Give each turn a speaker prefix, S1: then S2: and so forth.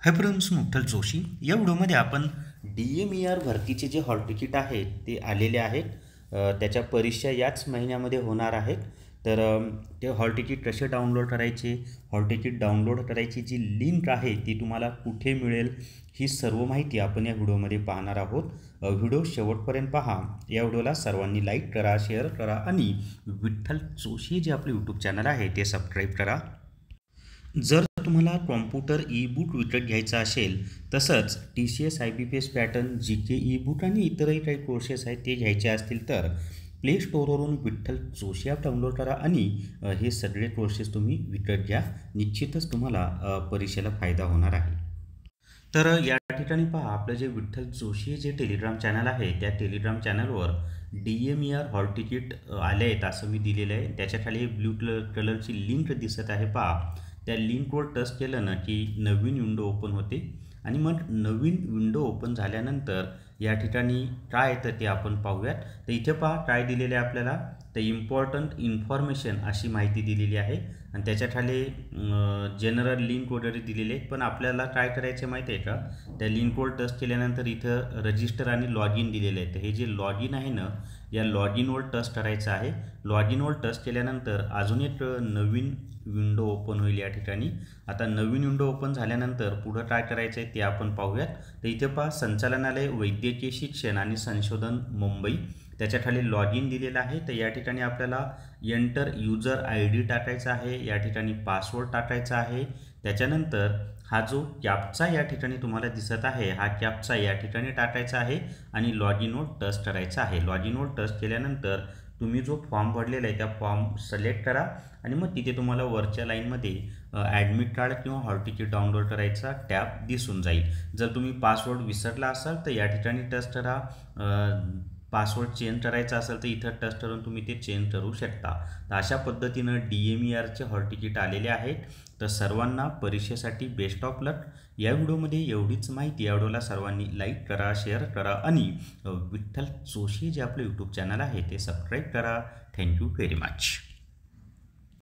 S1: Hi friends, मुठ्ठल Joshi या व्हिडिओमध्ये आपण DMER भरतीचे जे हॉल तिकीट आहेत ते आलेले आहेत. त्याच्या परीक्षा याच महिन्यामध्ये होणार आहेत. तर ते हॉल तिकीट कसे डाउनलोड करायचे, हॉल तिकीट डाउनलोड करायची जी लिंक आहे ती तुम्हाला कुठे मिळेल, ही सर्व माहिती आपण या व्हिडिओमध्ये पाहणार आहोत. व्हिडिओ शेवटपर्यंत पहा. या व्हिडिओला सर्वांनी लाईक करा, शेअर करा आणि विठ्ठल जोशी जे आपले यूट्यूब चॅनल आहे ते सबस्क्राईब करा. जर तुम्हाला कॉम्प्युटर ई बुक विकत घ्यायचा असेल, तसंच TCS IBPS pattern GK e book आणि इतरही काही कोर्सेस आहेत ते घ्यायचे असतील तर प्ले स्टोअरवरून विठ्ठल जोशी ॲप डाउनलोड करा आणि हे सगळे कोर्सेस तुम्ही विकत घ्या. निश्चितच तुम्हाला परीक्षेला फायदा होणार आहे. तर या ठिकाणी पहा, आपलं जे विठ्ठल जोशी जे टेलिग्राम चॅनल आहे त्या टेलिग्राम चॅनलवर DMER हॉल तिकीट आले आहेत असं मी दिलेलं आहे. त्याच्या खाली ब्ल्यू कलरची लिंक दिसत आहे पहा. त्या लिंकवर टच केलं ना की नवीन विंडो ओपन होते आणि मग नवीन विंडो ओपन झाल्यानंतर या ठिकाणी काय येतं ते आपण पाहूयात. तर इथे पहा काय दिलेलं आहे आपल्याला. तर इम्पॉर्टंट इन्फॉर्मेशन अशी माहिती दिलेली आहे आणि त्याच्या खाली जनरल लिंक वगैरे दिलेले आहेत. पण आपल्याला काय करायचं माहिती आहे का, त्या लिंकवर टच केल्यानंतर इथं रजिस्टर आणि लॉग इन दिलेलं आहे. तर हे जे लॉग इन आहे ना, या लॉग इनवर टच करायचं आहे. लॉग इनवर टच केल्यानंतर अजून एक नवीन विंडो ओपन होईल या ठिकाणी. आता नवीन विंडो ओपन झाल्यानंतर पुढं काय करायचं आहे ते आपण पाहूयात. तर इथे पहा, संचालनालय वैद्यकीय शिक्षण आणि संशोधन मुंबई, त्याच्या खाली लॉग इन दिलेलं आहे. तर या ठिकाणी आपल्याला एंटर युजर ID टाकायचा आहे, या ठिकाणी पासवर्ड टाकायचा आहे. त्याच्यानंतर हा जो कॅप्चा या ठिकाणी तुम्हाला दिसत आहे, हा कॅप्चा या ठिकाणी टाकायचा आहे आणि लॉग इनवर टच करायचा आहे. लॉग इनवर टच केल्यानंतर तुम्ही जो फॉर्म भरलेला आहे त्या फॉर्म सिलेक्ट करा आणि मग तिथे तुम्हाला वरच्या लाईनमध्ये ॲडमिट कार्ड किंवा हॉल तिकीट डाउनलोड करायचा टॅब दिसून जाईल. जर तुम्ही पासवर्ड विसरला असाल तर या ठिकाणी टच करा. पासवर्ड चेंज करायचा असेल तर इथं टच करून तुम्ही ते चेंज करू शकता. तर अशा पद्धतीनं DMERचे हॉल तिकीट आलेले आहेत. तर सर्वांना परीक्षेसाठी बेस्ट ऑफ लक. या व्हिडिओमध्ये एवढीच माहिती. या व्हिडिओला सर्वांनी लाईक करा, शेअर करा आणि विठ्ठल जोशी जे आपलं यूट्यूब चॅनल आहे ते सबस्क्राईब करा. Thank you very much.